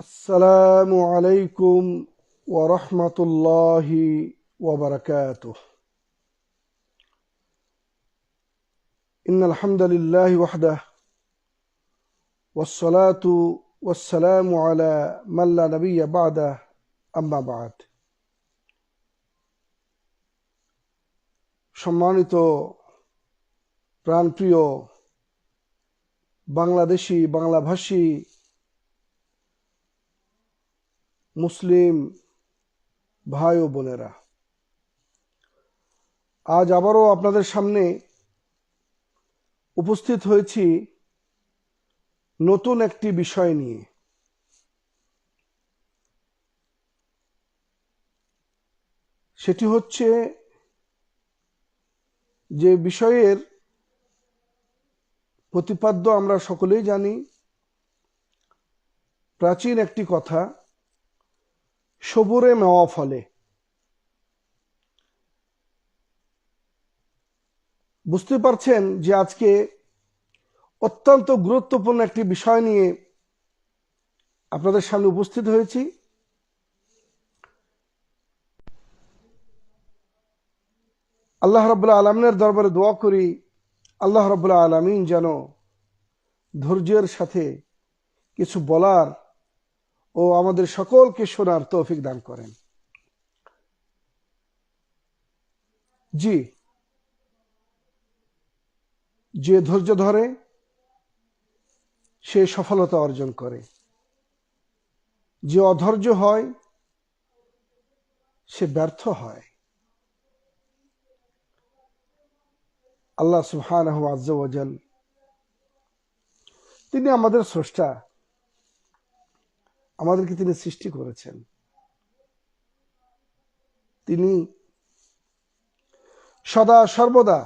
السلام عليكم ورحمة الله وبركاته. إن الحمد لله وحده والصلاة والسلام على من لا نبي بعده أما بعد. সম্মানিত প্রাণপ্রিয় বাংলাদেশি বাংলাভাষী মুসলিম ভাই ও বোনেরা, আজ আবারও আপনাদের সামনে উপস্থিত হয়েছি নতুন একটি বিষয় নিয়ে। সেটি হচ্ছে যে বিষয়ের প্রতিপাদ্য আমরা সকলেই জানি, প্রাচীন একটি কথা, সবুরে মেওয়া ফলে। বুঝতে পারছেন যে আজকে অত্যন্ত গুরুত্বপূর্ণ একটি বিষয় নিয়ে আপনাদের সামনে উপস্থিত হয়েছি। আল্লাহ রাব্বুল আলামিনের দরবারে দোয়া করি, আল্লাহ রাব্বুল আলামিন যেন ধৈর্যের সাথে কিছু বলার ও আমাদের সকলকে শোনার তৌফিক দান করেন। জি, যে ধৈর্য ধরে সে সফলতা অর্জন করে, যে অধৈর্য হয় সে ব্যর্থ হয়। আল্লাহ সুবহানাহু আজ্জা ওয়া জাল, তিনি আমাদের স্রষ্টা, আমাদেরকে তিনি সৃষ্টি করেছেন। তিনি সদা সর্বদা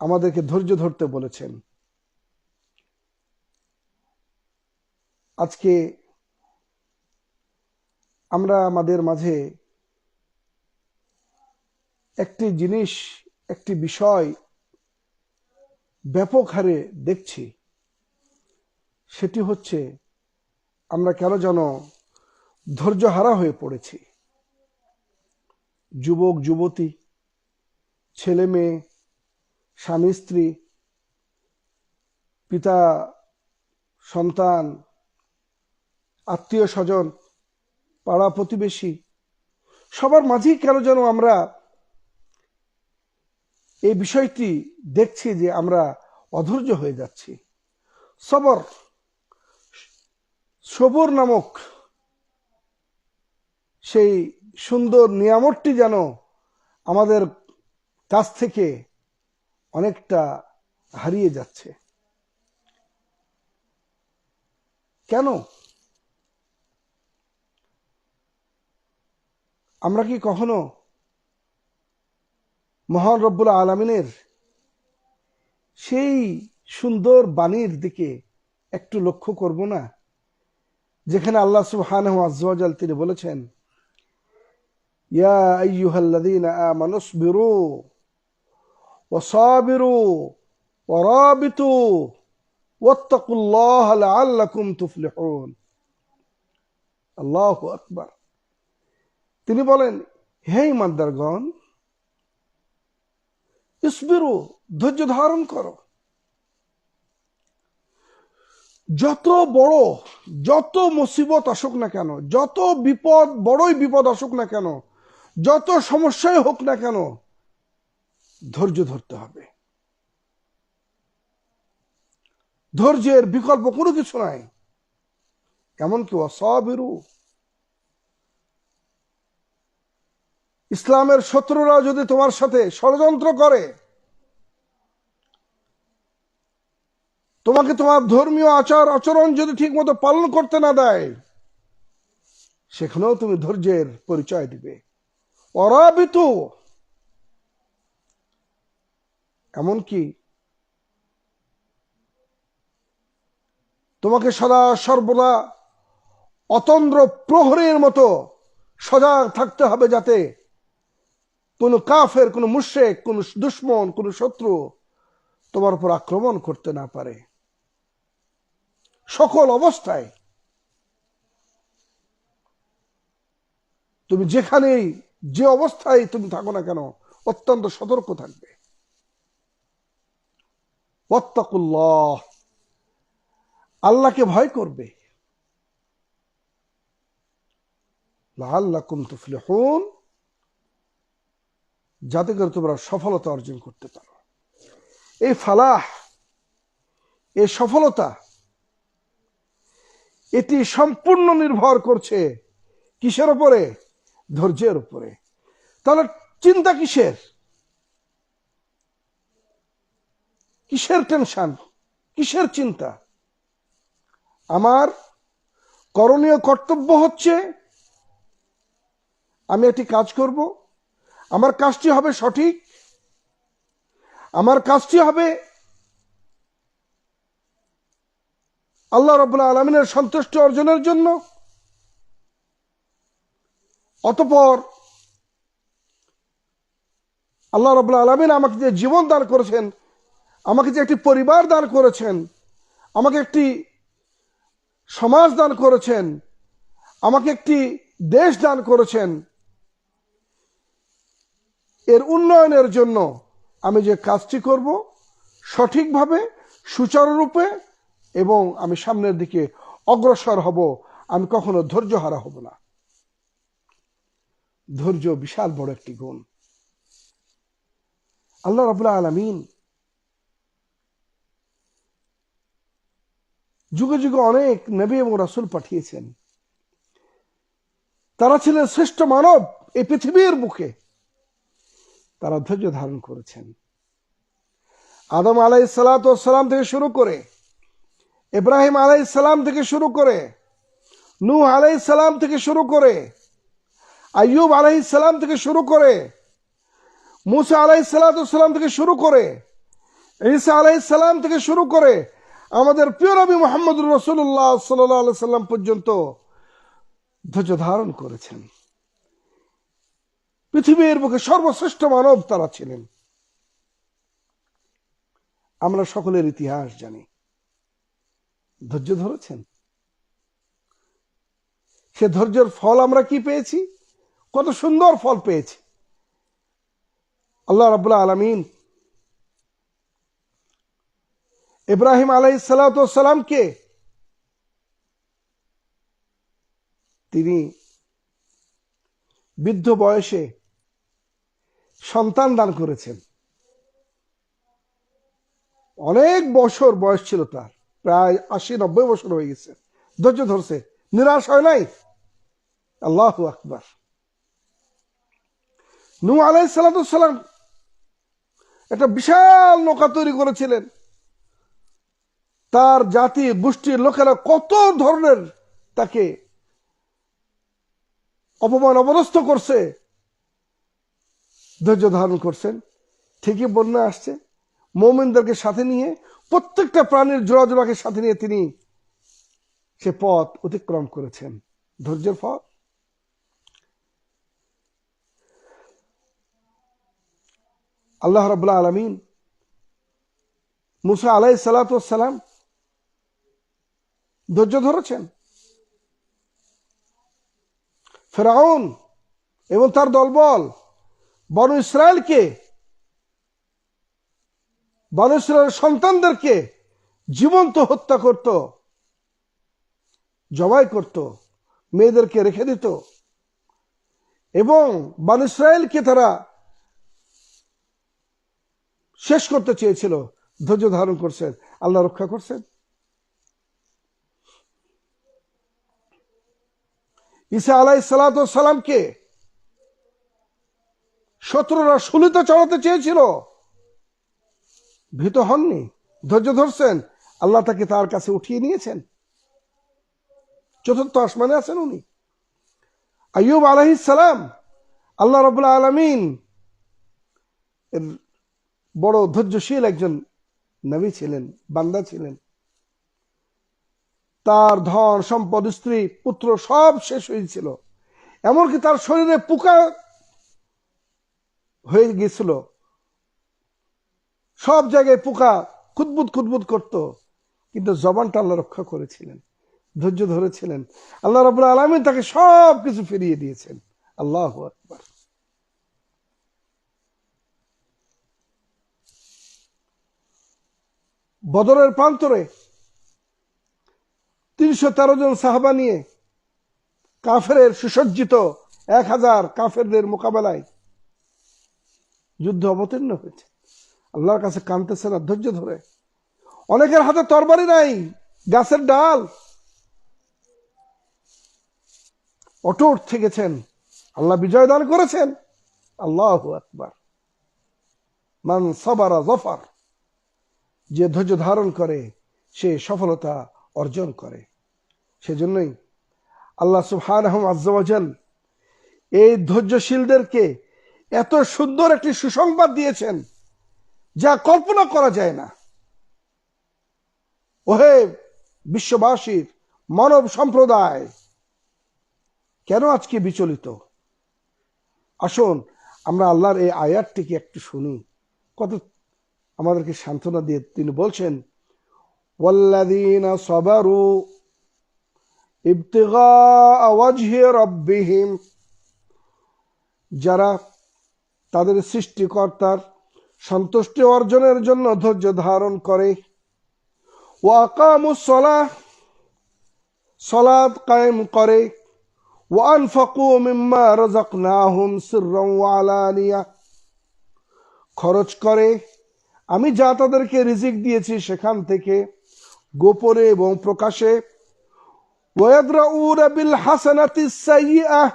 আমাদেরকে ধৈর্য ধরতে বলেছেন। আজকে আমরা আমাদের মাঝে একটি জিনিস, একটি বিষয় ব্যাপক হারে দেখছি। সেটি হচ্ছে আমরা কেন যেন ধৈর্য হারা হয়ে পড়েছি। যুবক যুবতী, ছেলে মেয়ে, স্বামী স্ত্রী, পিতা সন্তান, আত্মীয় স্বজন, পাড়া প্রতিবেশী, সবার মাঝেই কেন যেন আমরা এই বিষয়টি দেখছি যে আমরা অধৈর্য হয়ে যাচ্ছি। সবর নামক সেই সুন্দর নিয়ামতটি যেন আমাদের কাছ থেকে অনেকটা হারিয়ে যাচ্ছে। কেন? আমরা কি কখনো মহান রব্বুল আলামিনের সেই সুন্দর বাণীর দিকে একটু লক্ষ্য করব না, যেখানে আল্লাহ সুবহানাহু ওয়া তাআলা তিনি বলেছেন, ইয়া আইয়ুহাল্লাযীনা আমানুসবিরু ওয়া সাবিরু ওয়া রাবিতু ওয়াত্তাকুল্লাহা লাআল্লাকুম তুফলিহুন। আল্লাহু আকবার। তিনি বলেন, হে ঈমানদারগণ, ইসবিরু, ধৈর্য ধারণ করো। যত বড়, যত মুসিবত আসুক না কেন, যত বিপদ, বড়ই বিপদ আসুক না কেন, যত সমস্যাই হোক না কেন, ধৈর্য ধরতে হবে। ধৈর্যের বিকল্প কোনো কিছু নাই। এমনকি ওয়াসাবিরু, ইসলামের শত্রুরা যদি তোমার সাথে ষড়যন্ত্র করে, তোমাকে তোমার ধর্মীয় আচার আচরণ যদি ঠিক মতো পালন করতে না দেয়, সেখানেও তুমি ধৈর্যের পরিচয় দিবে। অরাবিতু, এমনকি তোমাকে সদা সর্বদা অতন্দ্র প্রহরীর মতো সজাগ থাকতে হবে, যাতে কোনো কাফের, কোনো মুশরিক, কোনো দুশমন, কোনো শত্রু তোমার উপর আক্রমণ করতে না পারে। সকল অবস্থায় তুমি যেখানেই যে অবস্থায় তুমি থাকো না কেন অত্যন্ত সতর্ক থাকবে। ওয়াত্তাকুল্লাহ, আল্লাহকে ভয় করবে। লাআল্লাকুম তুফলিহুন, যাতে করে তোমরা সফলতা অর্জন করতে পারো। এই ফালাহ, এই সফলতা, এটি সম্পূর্ণ নির্ভর করছে কিসের উপরে? ধৈর্যের উপরে। তাহলে চিন্তা কিসের? কিসের টেনশন, কিসের চিন্তা? আমার করণীয় কর্তব্য হচ্ছে আমি একটি কাজ করব, আমার কাজটি হবে সঠিক, আমার কাজটি হবে আল্লাহ রাব্বুল আলামিনের সন্তুষ্টি অর্জনের জন্য। অতঃপর আল্লাহ রাব্বুল আলামিন আমাকে যে জীবন দান করেছেন, আমাকে যে একটি পরিবার দান করেছেন, আমাকে একটি সমাজ দান করেছেন, আমাকে একটি দেশ দান করেছেন, এর উন্নয়নের জন্য আমি যে কাজটি করব সঠিকভাবে, সুচারুরূপে, এবং আমি সামনের দিকে অগ্রসর হব, আমি কখনো ধৈর্য হারা হব না। ধৈর্য বিশাল বড় একটি গুণ। আল্লাহ রাব্বুল আলামিন যুগে যুগে অনেক নবী এবং রাসূল পাঠিয়েছেন। তারা ছিলেন শ্রেষ্ঠ মানব এই পৃথিবীর বুকে। তারা ধৈর্য ধারণ করেছেন। আদম আলাইহিস সালাতু ওয়াস সালাম থেকে শুরু করে, ইব্রাহিম আলাইহিস সালাম থেকে শুরু করে, নূহ আলাইহিস সালাম থেকে শুরু করে, আইয়ুব আলাইহিস সালাম থেকে শুরু করে, মুসা আলাইহিস সালাতু ওয়াস সালাম থেকে শুরু করে, ঈসা আলাইহিস সালাম থেকে শুরু করে আমাদের প্রিয় নবী মুহাম্মদুর রাসূলুল্লাহ সাল্লাল্লাহু আলাইহি সাল্লাম পর্যন্ত ধৈর্য ধারণ করেছেন। পৃথিবীর বুকে সর্বশ্রেষ্ঠ মানব তারা ছিলেন। আমরা সকলের ইতিহাস জানি। ধৈর্য ধরেছেন। সে ধৈর্যের ফল আমরা কি পেয়েছি? কত সুন্দর ফল পেয়েছি। আল্লাহ রাব্বুল আলামিন ইব্রাহিম আলাইহিস সালাতু ওয়াস সালামকে তিনি বৃদ্ধ বয়সে সন্তান দান করেছেন। অনেক বছর বয়স ছিল তার, প্রায় ৮০-৯০ বছর হয়ে গেছে। ধৈর্য ধরছে, নিরাশ হয় নাই। আল্লাহু আকবার। নূহ আলাইহিস সালাতু ওয়াস সালাম একটা বিশাল নৌকা তৈরি করেছিলেন। তার জাতি গোষ্ঠীর লোকেরা কত ধরনের তাকে অপমান অপদস্থ করছে, ধৈর্য ধারণ করছেন। ঠিকই বন্যা আসছে, মুমিনদেরকে সাথে নিয়ে, প্রত্যেকটা প্রাণীর জোড়া জোড়াকে সাথে নিয়ে তিনি সে পথ অতিক্রম করেছেন। ধৈর্যের ফল। আল্লাহ রাব্বুল আলামিন মুসা আলাইহিস সালাতু ওয়াস সালাম ধৈর্য ধরেছেন। ফিরআউন এবং তার দলবল বনু ইসরায়েলের সন্তানদেরকে জীবন্ত হত্যা করত, জবাই করত, মেয়েদেরকে রেখে দিত, এবং বনু ইসরায়েলকে তারা শেষ করতে চেয়েছিল। ধৈর্য ধারণ করছেন, আল্লাহ রক্ষা করছেন। ঈসা আলাইহিস সালাতু ওয়াস সালামকে শত্রুরা শুলিতে চড়াতে চেয়েছিল, ভীত হননি, ধৈর্য ধরছেন। আল্লাহ তাকে তার কাছে উঠিয়ে নিয়েছেন। চতুর্থ আসমানে আছেন উনি। আইয়ুব আলাইহিস সালাম, আল্লাহ রাব্বুল আলামিন বড় ধৈর্যশীল একজন নবী ছিলেন, বান্দা ছিলেন। তার ধন সম্পদ, স্ত্রী পুত্র সব শেষ হয়েছিল। এমনকি তার শরীরে পোকা হয়ে গেছিল, সব জায়গায় পোকা খুদবুদ খুদবুদ করত, কিন্তু জবানটা আল্লাহ রক্ষা করেছিলেন, ধৈর্য ধরেছিলেন। আল্লাহ রাব্বুল আলামিন তাকে সব কিছু ফিরিয়ে দিয়েছেন। আল্লাহু আকবার। বদরের প্রান্তরে 313 জন সাহাবা নিয়ে কাফেরের সুসজ্জিত 1000 কাফেরদের মোকাবেলায় যুদ্ধ অবতীর্ণ হয়েছে। আল্লাহর কাছে কাঁদতেছে না ধৈর্য ধরে। অনেকের হাতে তরবারি নাই, গাছের ডাল, অটুট থেকেছেন, আল্লাহ বিজয় দান করেছেন। আল্লাহু আকবার। মান সাবারা জফার, যে ধৈর্য ধারণ করে সে সফলতা অর্জন করে। সেজন্যই আল্লাহ সুবহানাহু আযজা ওয়া জাল এই ধৈর্যশীলদেরকে এত সুন্দর একটি সুসংবাদ দিয়েছেন যা কল্পনা করা যায় না। ওহে বিশ্ববাসীর মানব সম্প্রদায়, কেন আজকে বিচলিত? আসুন আমরা আল্লাহর এই আয়াতটিকে একটু শুনি, কত আমাদেরকে সান্ত্বনা দিয়ে তিনি বলছেন, ওয়াল্লাযীনা সাবারু ইবতিগাআ ওয়াজহি রাব্বিহিম, যারা তাদের সৃষ্টিকর্তার সন্তুষ্টি অর্জনের জন্য ধৈর্য ধারণ করে, ওয়া আকামুস সালাহ, সালাত কায়েম করে, ওয়া আনফাকু মিম্মা রাযাকনাহুম সিররান ওয়া আলানিয়া, খরচ করে আমি যা তাদেরকে রিজিক দিয়েছি সেখান থেকে গোপনে এবং প্রকাশে, ওয়ায়াদরাউনা বিল হাসানাতিস সাইয়্যিআহ,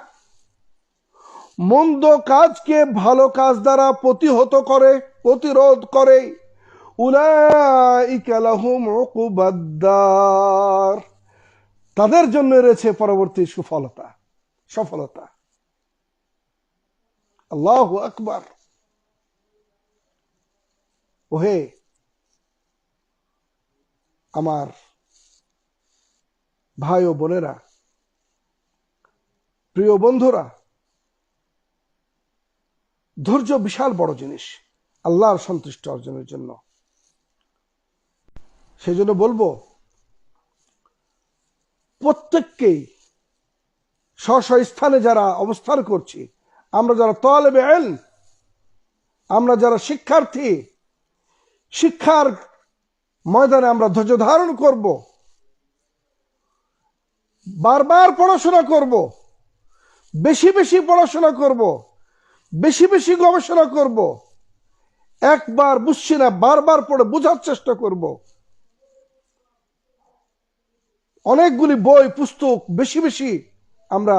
মন্দ কাজকে ভালো কাজ দ্বারা প্রতিহত করে, প্রতিরোধ করে, উলাইকা লাহুম উকুবাদ্দার, তাদের জন্য রয়েছে পরবর্তী সফলতা। আল্লাহু আকবার। ওহে আমার ভাই ও বোনেরা, প্রিয় বন্ধুরা, ধৈর্য বিশাল বড় জিনিস আল্লাহর সন্তুষ্টি অর্জনের জন্য। সেজন্য বলবো প্রত্যেককেই স্ব স্থানে যারা অবস্থান করছি, আমরা যারা তালেবে ইলম, আমরা যারা শিক্ষার্থী, শিক্ষার ময়দানে আমরা ধৈর্য ধারণ করব, বারবার পড়াশোনা করব, বেশি বেশি পড়াশোনা করব, বেশি বেশি গবেষণা করব, একবার বুঝছি না বারবার পড়ে বোঝার চেষ্টা করব, অনেকগুলি বই পুস্তক বেশি বেশি আমরা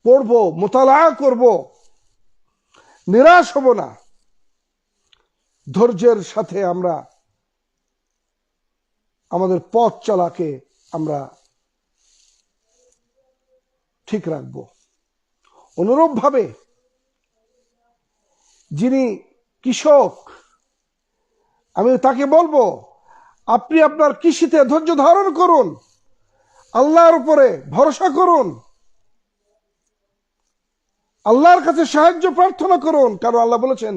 পড়ব, মুতালা করব, নিরাশ হব না। ধৈর্যের সাথে আমরা আমাদের পথ চলাকে আমরা ঠিক রাখব। অনুরূপ ভাবে যিনি কৃষক, আমি তাকে বলবো আপনি আপনার কৃষিতে ধৈর্য ধারণ করুন, আল্লাহর উপরে ভরসা করুন, আল্লাহর কাছে সাহায্য প্রার্থনা করুন। কারণ আল্লাহ বলেছেন,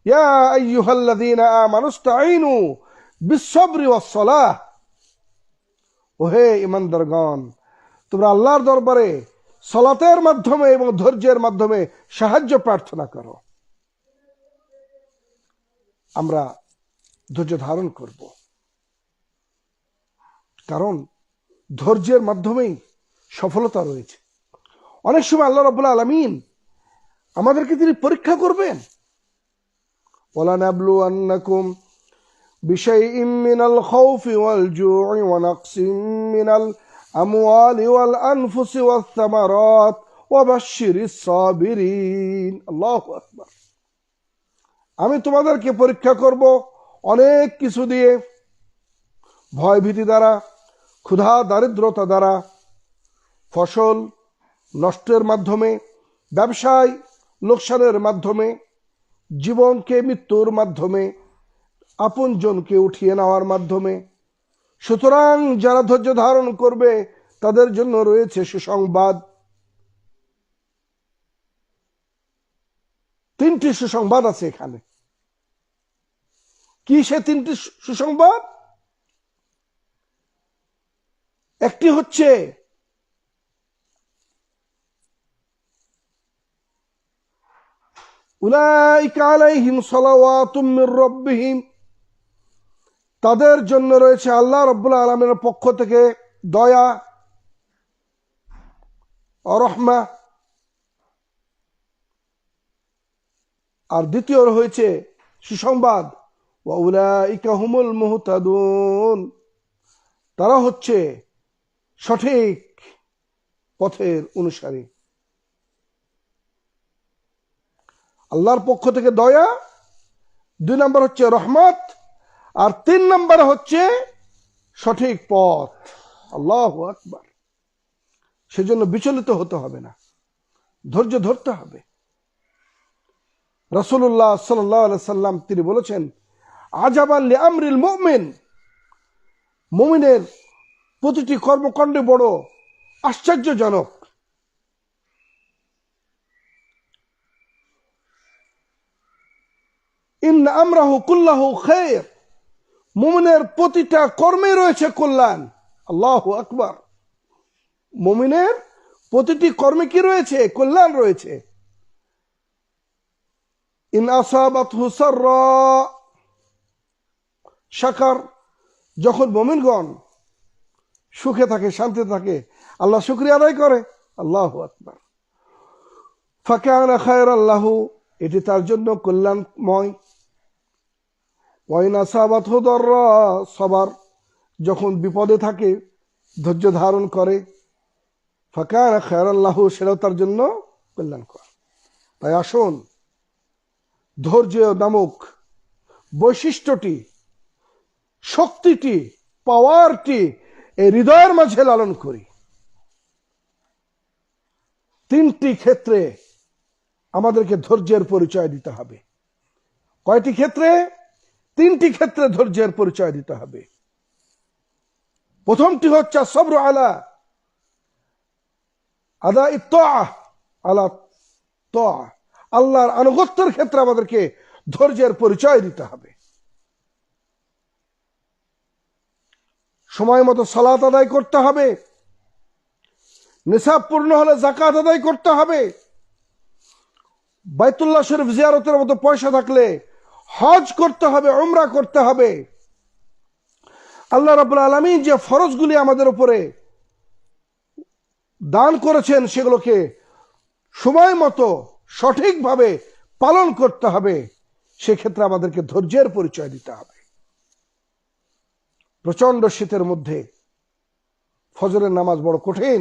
ইয়া আইয়ুহাল্লাযীনা আমানু ইসতাঈনু বিস-সাবরি ওয়াস-সালাহ, ওহে ঈমানদারগণ, তোমরা আল্লাহর দরবারে সালাতের মাধ্যমে এবং ধৈর্যের মাধ্যমে সাহায্য প্রার্থনা করো। আমরা ধৈর্য ধারণ করব, কারণ ধৈর্যের মাধ্যমেই সফলতা রয়েছে। অনেক সময় আল্লাহ রাব্বুল আলামিন আমাদেরকে তিনি পরীক্ষা করবেন। ওয়ালানাবলুয়ান্নাকুম বিশাইইম মিনাল খাউফি ওয়াল জু'i ওয়া নাকসিম মিনাল আমওয়ালি ওয়াল আনফুসি ওয়াস সামারাত ওয়া বাশশিরিস সাবিরিন। আল্লাহু আকবার। আমি তোমাদেরকে পরীক্ষা করব অনেক কিছু দিয়ে, ভয় ভীতি দ্বারা, ক্ষুধা দারিদ্রতা দ্বারা, ফসল নষ্টের মাধ্যমে, ব্যবসায় লোকসানের মাধ্যমে, জীবনকে মৃত্যুর মাধ্যমে, আপনজনকে উঠিয়ে নেওয়ার মাধ্যমে। সুতরাং যারা ধৈর্য ধারণ করবে তাদের জন্য রয়েছে সুসংবাদ। 3টি সুসংবাদ আছে এখানে। কি সে 3টি সুসংবাদ? একটি হচ্ছে উলাইকা আলাইহিম সালাওয়াতুম মির রাব্বিহিম, তাদের জন্য রয়েছে আল্লাহ রাব্বুল আলামিনের পক্ষ থেকে দয়া ও রহমা। আর দ্বিতীয় হয়েছে সুসংবাদ, ওয়া উলাইকা হুমুল মুহতাদুন, তারা হচ্ছে সঠিক পথের অনুসারী। আল্লাহর পক্ষ থেকে দয়া, 2 নম্বর হচ্ছে রহমত, আর 3 নম্বর হচ্ছে সঠিক পথ। আল্লাহু আকবার। সেজন্য বিচলিত হতে হবে না, ধৈর্য ধরতে হবে। রাসূলুল্লাহ সাল্লাল্লাহু আলাইহি সাল্লাম তিনি বলেছেন, আজাবান লিআমরিল মুমিন, মুমিনের প্রতিটি কর্মকাণ্ডে বড় আশ্চর্যজনক। ইন্না আমরাহু কুল্লাহু খায়র, মুমিনের প্রতিটা কর্মে রয়েছে কল্যাণ। আল্লাহু আকবার। মুমিনের প্রতিটি কর্মে কি রয়েছে? কল্যাণ রয়েছে। ইন আসাবাতহু সাররা শাকার, যখন মুমিনগণ সুখে থাকে, শান্তিতে থাকে, আল্লাহ শুকরিয়া আদায় করে। আল্লাহু আকবার। ফাকানা খায়রাল লাহু, এটি তার জন্য কল্যাণময়। ওয়াইন আসাবাতহু দাররা সাবার, যখন বিপদে থাকে ধৈর্য ধারণ করে, ফাকানা খায়রাল লাহু, সেটাও তার জন্য কল্যাণকর। তাই আসুন ধৈর্য নামক বৈশিষ্ট্যটি, শক্তিটি, পাওয়ারটি এই হৃদয়ের মাঝে লালন করি। 3টি ক্ষেত্রে আমাদেরকে ধৈর্যের পরিচয় দিতে হবে। কয়টি ক্ষেত্রে? 3টি ক্ষেত্রে ধৈর্যের পরিচয় দিতে হবে। প্রথমটি হচ্ছে সবর আলা আদা ইত্তাআহ, আলা তাআহ, আল্লাহর আনুগত্যের ক্ষেত্রে আমাদেরকে ধৈর্যের পরিচয় দিতে হবে। সময় মতো সালাত আদায় করতে হবে, নিসাব পূর্ণ হলে যাকাত আদায় করতে হবে, বাইতুল্লাহ শরীফ জিয়ারতের মতো পয়সা থাকলে হজ করতে হবে, উমরা করতে হবে। আল্লাহ রাব্বুল আলামিন যে ফরজগুলি আমাদের উপরে দান করেছেন সেগুলোকে সময় মতো সঠিকভাবে পালন করতে হবে। সেক্ষেত্রে আমাদেরকে ধৈর্যের পরিচয় দিতে হবে। প্রচন্ড শীতের মধ্যে ফজরের নামাজ বড় কঠিন,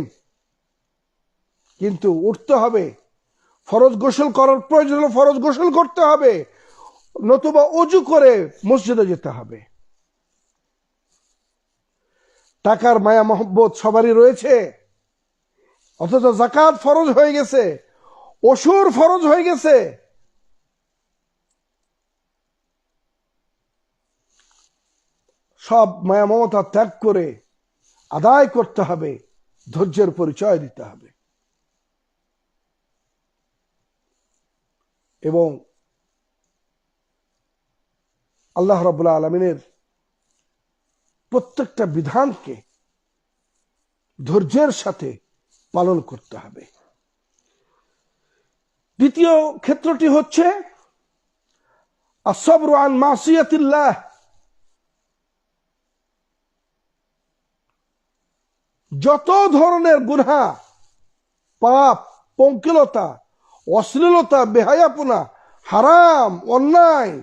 কিন্তু উঠতে হবে। ফরজ গোসল করার প্রয়োজন হলে ফরজ গোসল করতে হবে, নতুবা অজু করে মসজিদে যেতে হবে। টাকার মায়া মহব্বত সবারই রয়েছে, অথচ যাকাত ফরজ হয়ে গেছে, ওসুর ফরজ হয়ে গেছে। সব মায়া মমতা ত্যাগ করে আদায় করতে হবে, ধৈর্যের পরিচয় দিতে হবে। এবং আল্লাহ রাব্বুল আলামিনের প্রত্যেকটা বিধানকে ধৈর্যের সাথে পালন করতে হবে। দ্বিতীয় ক্ষেত্রটি হচ্ছে আসবরু আন মাসিয়াতিল্লাহ, যত ধরনের গুনাহ, পাপ, পঙ্কিলতা, অশ্লীলতা, বেহায়াপনা, হারাম, অন্যায়,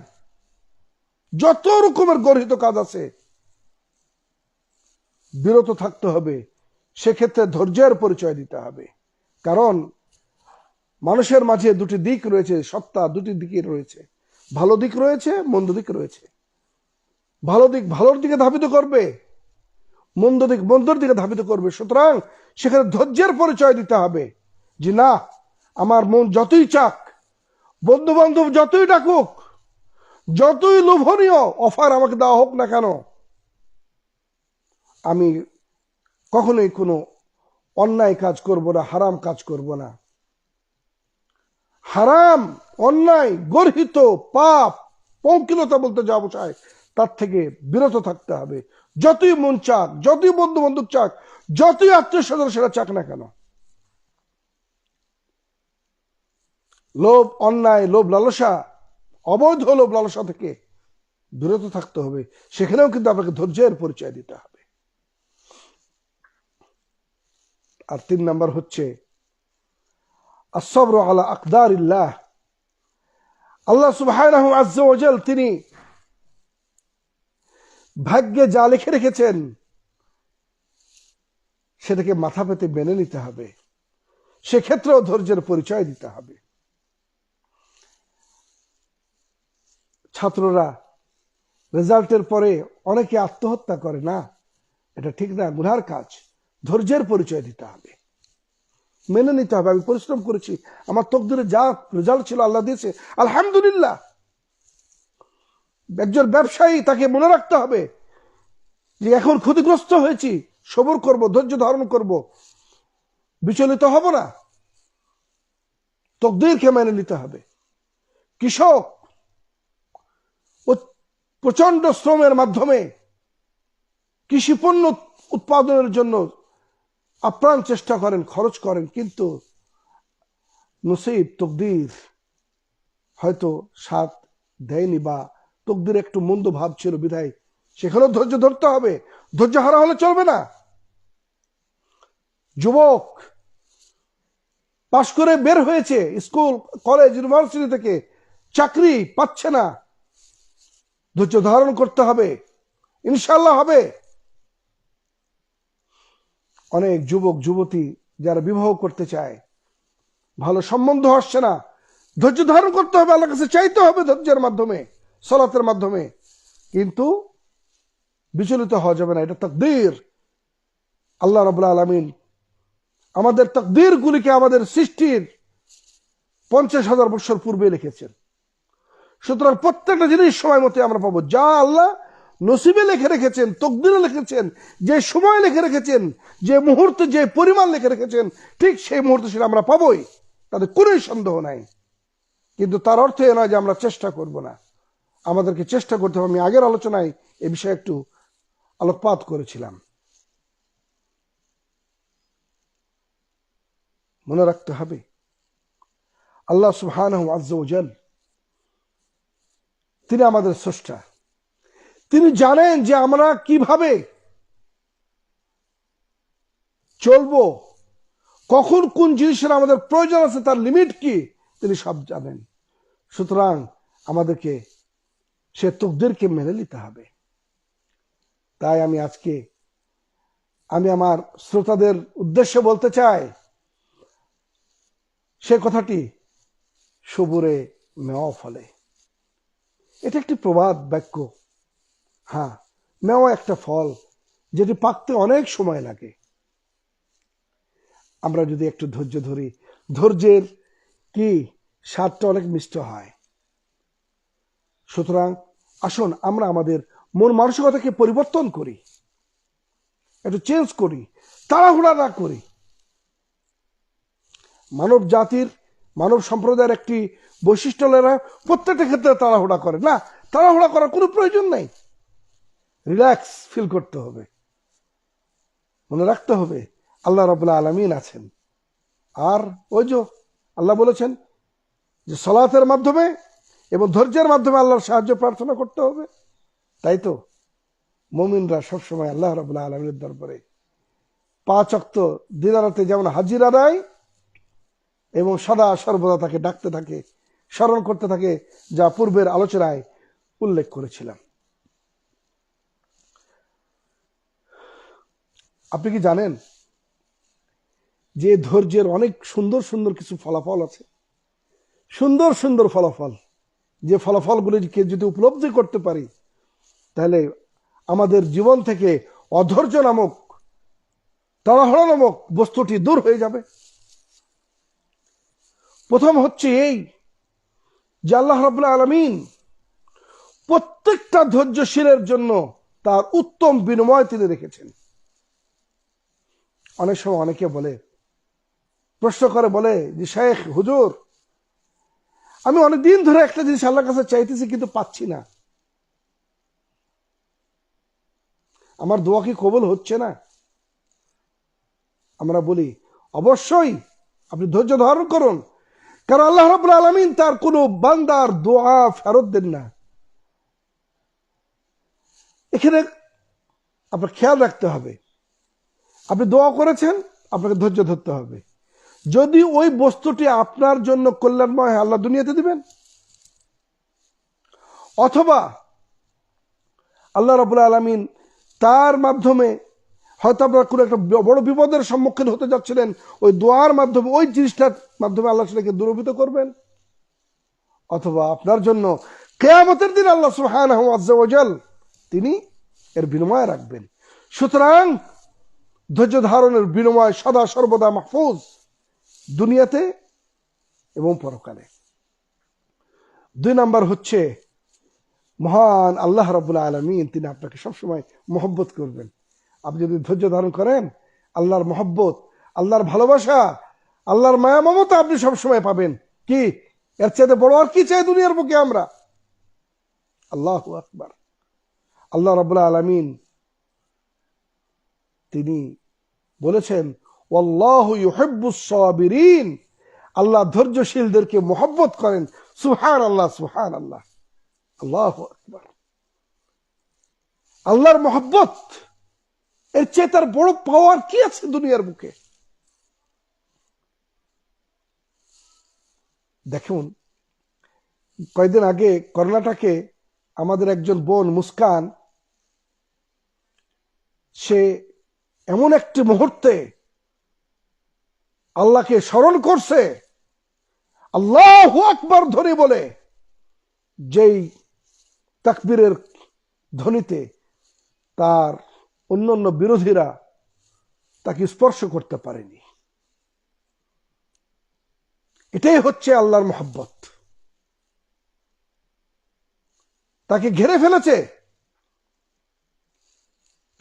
যত রকমের গর্হিত কাজ আছে বিরত থাকতে হবে। সেক্ষেত্রে ধৈর্যের পরিচয় দিতে হবে। কারণ মানুষের মাঝে 2টি দিক রয়েছে, সত্তা 2টি দিকে রয়েছে, ভালো দিক রয়েছে, মন্দ দিক রয়েছে। ভালো দিক ভালোর দিকে ধাবিত করবে, মন্দ দিক মন্দর দিকে ধাবিত করবে। সুতরাং সেখানে ধৈর্যের পরিচয় দিতে হবে যে না, আমার মন যতই চাক, বন্ধু বান্ধব যতই ডাকুক, যতই লোভনীয় অফার আমাকে দেওয়া হোক না কেন, আমি কখনোই কোনো অন্যায় কাজ করব না, হারাম কাজ করব না। হারাম, অন্যায়, গর্হিত পাপ, পঙ্কিলতা বলতে যা বোঝায় তার থেকে বিরত থাকতে হবে। যতই মন চাক, যতই বন্ধু বান্ধব চাক, যতই আত্মীয় স্বজন সেটা চাক না কেন। লোভ, অন্যায়, লোভ লালসা, অবৈধ লোভ লালসা থেকে বিরত থাকতে হবে। সেখানেও কিন্তু আপনাকে ধৈর্যের পরিচয় দিতে হবে। আর 3 নাম্বার হচ্ছে আসসাবরু আলা আকদারিল্লাহ। আল্লাহ সুবহানাহু আজ্জা ওয়া জাল তিনি ভাগ্যে যা লিখে রেখেছেন সেটাকে মাথা পেতে মেনে নিতে হবে। সেক্ষেত্রেও ধৈর্যের পরিচয় দিতে হবে। ছাত্ররা রেজাল্টের পরে অনেকে আত্মহত্যা করে, না, এটা ঠিক না, গুনার কাজ। ধৈর্যের পরিচয় দিতে হবে, মেনে নিতে হবে। আমি পরিশ্রম করেছি, আমার তকদিরে যা রেজাল্ট ছিল আল্লাহ দিয়েছে, আলহামদুলিল্লাহ। একজন ব্যবসায়ী, তাকে মনে রাখতে হবে যে এখন ক্ষতিগ্রস্ত হয়েছি, সবর করব, ধৈর্য ধারণ করব, বিচলিত হব না, তকদিরকে মেনে নিতে হবে। কৃষক প্রচন্ড শ্রমের মাধ্যমে কৃষি পণ্য উৎপাদনের জন্য আপ্রাণ চেষ্টা করেন, খরচ করেন, কিন্তু নসিব, তকদির হয়তো সাথ দেয়নি, বা তকদির একটু মন্দ ভাব ছিল বিধায় সেখানেও ধৈর্য ধরতে হবে। ধৈর্য হারা হলে চলবে না। যুবক পাশ করে বের হয়েছে স্কুল, কলেজ, ইউনিভার্সিটি থেকে, চাকরি পাচ্ছে না, ধৈর্য ধারণ করতে হবে, ইনশাল্লাহ হবে। অনেক যুবক যুবতী যারা বিবাহ করতে চায়, ভালো সম্বন্ধ আসছে না, ধৈর্য ধারণ করতে হবে, আল্লাহর কাছে চাইতে হবে ধৈর্যের মাধ্যমে, সালাতের মাধ্যমে, কিন্তু বিচলিত হওয়া যাবে না। এটা তাকদীর। আল্লাহ রাব্বুল আলামিন আমাদের তাকদীর গুলিকে আমাদের সৃষ্টির 50,000 বছর পূর্বে লিখেছেন। সুতরাং প্রত্যেকটা জিনিস সময় মতো আমরা পাবো। যা আল্লাহ নসিবে লিখে রেখেছেন, তকদিরে লিখেছেন, যে সময় লিখে রেখেছেন, যে মুহূর্তে যে পরিমাণ লিখে রেখেছেন, ঠিক সেই মুহূর্তে সেটা আমরা পাবোই, তাতে কোনো সন্দেহ নাই। কিন্তু তার অর্থ এ নয় যে আমরা চেষ্টা করব না। আমাদেরকে চেষ্টা করতে হবে। আমি আগের আলোচনায় এ বিষয়ে একটু আলোকপাত করেছিলাম। মনে রাখতে হবে আল্লাহ সুবহানাহু আজ্জা ওয়া জাল তিনি আমাদের স্রষ্টা। তিনি জানেন যে আমরা কিভাবে চলবো, কখন কোন জিনিসের আমাদের প্রয়োজন আছে, তার লিমিট কি, তিনি সব জানেন। সুতরাং আমাদেরকে সে তকদিরকে মেনে নিতে হবে। তাই আমি আমার শ্রোতাদের উদ্দেশ্যে বলতে চাই সে কথাটি, সবুরে মেওয়া ফলে। এটা একটি প্রবাদ বাক্য। হ্যাঁ, মেওয়া একটা ফল যেটি পাকতে অনেক সময় লাগে। আমরা যদি একটু ধৈর্য ধরি, ধৈর্যের কি স্বাদটা অনেক মিষ্টি হয়। সুতরাং আসুন আমরা আমাদের মন মানসিকতাকে পরিবর্তন করি, একটু চেঞ্জ করি, তাড়াহুড়া না করি। মানব জাতির, মানব সম্প্রদায়ের একটি বৈশিষ্ট্য হলো প্রত্যেকটা ক্ষেত্রে তাড়াহুড়া করে। না, তাড়াহুড়া করার কোনো প্রয়োজন নাই। রিল্যাক্স ফিল করতে হবে। মনে রাখতে হবে আল্লাহ রাব্বুল আলামিন আছেন। আর ওই যে আল্লাহ বলেছেন যে সালাতের মাধ্যমে এবং ধৈর্যের মাধ্যমে আল্লাহর সাহায্য প্রার্থনা করতে হবে। তাই তো মুমিনরা সবসময় আল্লাহ রাব্বুল আলামিনের দরবারে 5 ওয়াক্ত দিন রাতে যেমন হাজির আদায় এবং সদা সর্বদা তাকে ডাকতে থাকে, স্মরণ করতে থাকে, যা পূর্বের আলোচনায় উল্লেখ করেছিলাম। আপনি কি জানেন যে ধৈর্যের অনেক সুন্দর সুন্দর কিছু ফলাফল আছে? সুন্দর সুন্দর ফলাফল, যে ফলাফলগুলিকে যদি উপলব্ধি করতে পারি তাহলে আমাদের জীবন থেকে অধৈর্য নামক, তাড়াহুড়া নামক বস্তুটি দূর হয়ে যাবে। প্রথম হচ্ছে এই যে আল্লাহ রাব্বুল আলামিন প্রত্যেকটা ধৈর্যশীলের জন্য তার উত্তম বিনিময় তিনি রেখেছেন। অনেক সময় অনেকে বলে, প্রশ্ন করে বলে যে শেখ হুজুর, আমি অনেকদিন ধরে একটা জিনিস আল্লাহর কাছে চাইতেছি কিন্তু পাচ্ছি না, আমার দোয়া কি কবুল হচ্ছে না? আমরা বলি অবশ্যই আপনি ধৈর্য ধারণ করুন, কারণ আল্লাহ রাব্বুল আলামিন তার কোনো বান্দার দোয়া ফেরত দেন না। এখানে আপনার খেয়াল রাখতে হবে, আপনি দোয়া করেছেন, আপনাকে ধৈর্য ধরতে হবে। যদি ওই বস্তুটি আপনার জন্য কল্যাণময় হয়, আল্লাহ দুনিয়াতে দিবেন, অথবা আল্লাহ রাব্বুল আলামিন তার মাধ্যমে হয়তো আপনার কোনো একটা বড় বিপদের সম্মুখীন হতে যাচ্ছিলেন, ওই দোয়ার মাধ্যমে, ওই জিনিসটার মাধ্যমে আল্লাহ সেটাকে দূরীভূত করবেন, অথবা আপনার জন্য কিয়ামতের দিন আল্লাহ সুবহানাহু ওয়া জাল তিনি এর বিনিময় রাখবেন। সুতরাং ধৈর্য ধারণের বিনিময় সদা সর্বদা মাহফুজ, দুনিয়াতে এবং পরকালে। 2 নাম্বার হচ্ছে মহান আল্লাহ রাব্বুল আলামিন তিনি আপনাকে সবসময় মহব্বত করবেন। আপনি যদি ধৈর্য ধারণ করেন, আল্লাহর মহব্বত, আল্লাহর ভালোবাসা, আল্লাহর মায়া মমতা আপনি সবসময় পাবেন। কি এর চাইতে বড় আর কি চাই দুনিয়ার বুকে আমরা? আল্লাহু আকবার। আল্লাহ রাব্বুল আলামিন তিনি বলেছেন, ওয়াল্লাহু ইউহিব্বুস সাবিরিন, আল্লাহ ধৈর্যশীলদেরকে মহব্বত করেন। সুবহানাল্লাহ, সুবহানাল্লাহ, আল্লাহু আকবার। আল্লাহর মহব্বত এর চেয়ে তার বড় পাওয়ার কি আছে দুনিয়ার বুকে? দেখুন, কয়েকদিন আগে কর্ণাটকে আমাদের একজন বোন মুস্কান, সে এমন একটি মুহূর্তে আল্লাহকে স্মরণ করছে, আল্লাহু আকবার ধরে বলে, যেই তাকবীরের ধ্বনিতে তার অন্যান্য বিরোধীরা তাকে স্পর্শ করতে পারেনি। এটাই হচ্ছে আল্লাহর মহব্বত। তাকে ঘিরে ফেলেছে,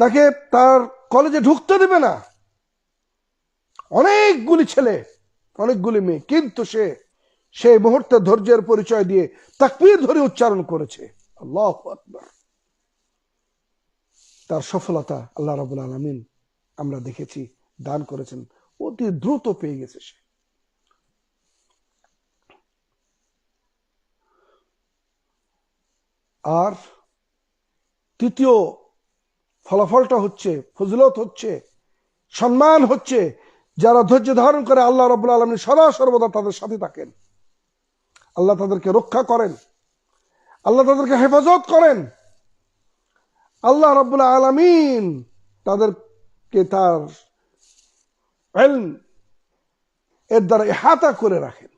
তাকে তার কলেজে ঢুকতে দেবে না, অনেকগুলি ছেলে, অনেকগুলি মেয়ে, কিন্তু সে সেই মুহূর্তে ধৈর্যের পরিচয় দিয়ে তাকবীর ধরে উচ্চারণ করেছে, আল্লাহু আকবার। তার সফলতা আল্লাহ রাব্বুল আলামিন আমরা দেখেছি দান করেছেন, অতি দ্রুত পেয়ে গেছে সে। আর তৃতীয় ফলাফলটা হচ্ছে, ফজিলত হচ্ছে, সম্মান হচ্ছে, যারা ধৈর্য ধারণ করে আল্লাহ রাব্বুল আলামিন সদা সর্বদা তাদের সাথে থাকেন। আল্লাহ তাদেরকে রক্ষা করেন, আল্লাহ তাদেরকে হেফাজত করেন, আল্লাহ রাব্বুল আলামিন তাদেরকে তার ইলম এর দ্বারা ইহাতা করে রাখেন।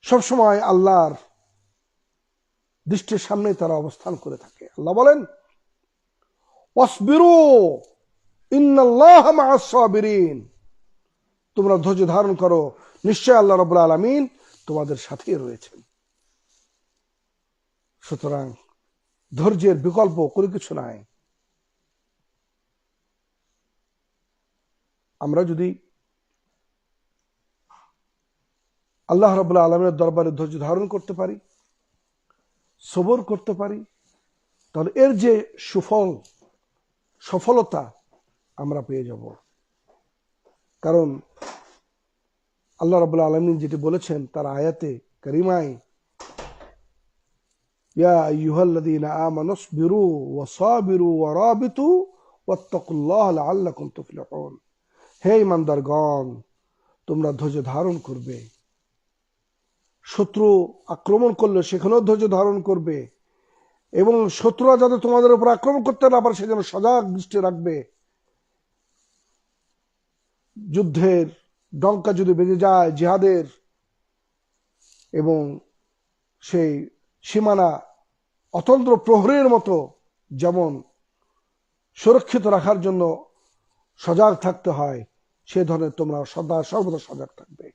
সবসময় আল্লাহর দৃষ্টির সামনে তারা অবস্থান করে থাকে। আল্লাহ বলেন, ওয়াসবিরু ইন্নাল্লাহা মাআস সাবিরিন, তোমরা ধৈর্য ধারণ করো, নিশ্চয় আল্লাহ রাব্বুল আলামিন তোমাদের সাথে রয়েছেন। সুতরাং ধৈর্যের বিকল্প কোনো কিছু নাই। আমরা যদি আল্লাহ রাব্বুল আলামিনের দরবারে ধৈর্য ধারণ করতে পারি, সবর করতে পারি, তাহলে এর যে সফলতা আমরা পেয়ে যাব। কারণ আল্লাহ রাব্বুল আলামিন যেটি বলেছেন তার আয়াতে কারিমায়, ইয়া আইয়ুহাল্লাযীনা আমানুসবিরু ওয়া সাবিরু ওয়া রাবিতু ওয়াত্তাকুল্লাহা লাআল্লাকুম তুফলিহুন, হে ঈমানদারগণ, তোমরা ধৈর্য ধারণ করবে, শত্রু আক্রমণ করলে সেখানেও ধৈর্য ধারণ করবে, এবং শত্রুরা যাতে তোমাদের উপর আক্রমণ করতে না পারে সেজন্য সজাগ দৃষ্টি রাখবে। যুদ্ধের ডঙ্কা যদি বেজে যায় জিহাদের, এবং সেই সীমানা অতন্ত্র প্রহরীর মতো যেমন সুরক্ষিত রাখার জন্য সজাগ থাকতে হয়, সে ধরনের তোমরা সদা সর্বদা সজাগ থাকবে,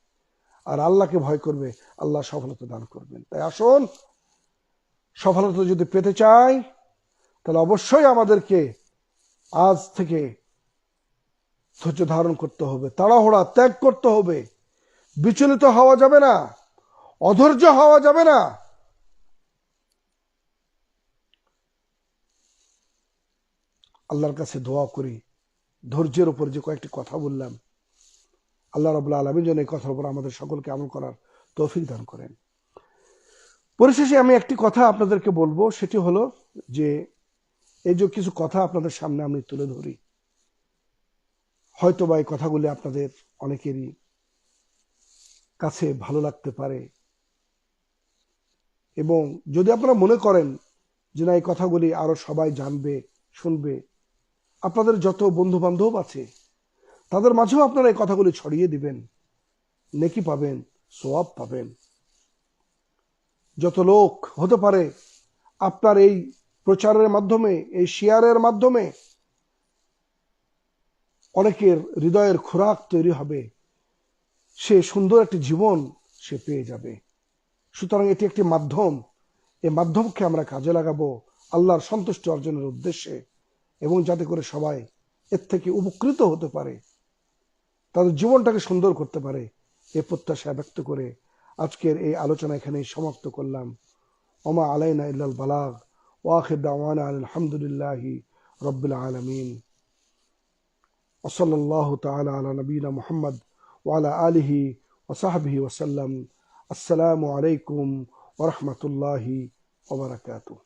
আর আল্লাহকে ভয় করবে, আল্লাহ সফলতা দান করবেন। তাই আসুন, সফলতা যদি পেতে চাই তাহলে অবশ্যই আমাদেরকে আজ থেকে ধৈর্য ধারণ করতে হবে, তাড়াহুড়া ত্যাগ করতে হবে, বিচলিত হওয়া যাবে না, অধৈর্য হওয়া যাবে না। আল্লাহর কাছে দোয়া করি, ধৈর্যের উপর যে কয়েকটি কথা বললাম, আল্লাহ রাব্বুল আলামিন যেন এই কথার উপর আমাদের সকলকে আমল করার তৌফিক দান করেন। পরিশেষে আমি একটি কথা আপনাদেরকে বলবো, সেটি হলো যে এই যে কিছু কথা আপনাদের সামনে আমি তুলে ধরি, হয়তো বা এই কথাগুলি আপনাদের অনেকেরই কাছে ভালো লাগতে পারে, এবং যদি আপনারা মনে করেন যে না এই কথাগুলি আরো সবাই জানবে শুনবে, আপনাদের যত বন্ধু বান্ধব আছে তাদের মাঝেও আপনারা এই কথাগুলি ছড়িয়ে দিবেন, নেকি পাবেন, সওয়াব পাবেন। যত লোক হতে পারে আপনার এই প্রচারের মাধ্যমে, এই শেয়ারের মাধ্যমে অনেকের হৃদয়ের খোরাক তৈরি হবে, সে সুন্দর একটি জীবন সে পেয়ে যাবে। সুতরাং এটি একটি মাধ্যম, এই মাধ্যমকে আমরা কাজে লাগাবো আল্লাহর সন্তুষ্টি অর্জনের উদ্দেশ্যে, এবং যাতে করে সবাই এর থেকে উপকৃত হতে পারে, তাদের জীবনটাকে সুন্দর করতে পারে, এ প্রত্যাশা ব্যক্ত করে আজকের এই আলোচনা এখানেই সমাপ্ত করলাম। ওমা আলাইনা ইল্লাল বালাগ, ওয়া আখির দাওয়ানা আলহামদুলিল্লাহি রাব্বিল আলামিন। ওয়া সাল্লাল্লাহু তাআলা আলা নবিয়িনা মুহাম্মদ ওয়া আলা আলিহি ওয়া সাহবিহি ওয়া সাল্লাম। আসসালামু আলাইকুম ওয়া রাহমাতুল্লাহি ওয়া বারাকাতুহু।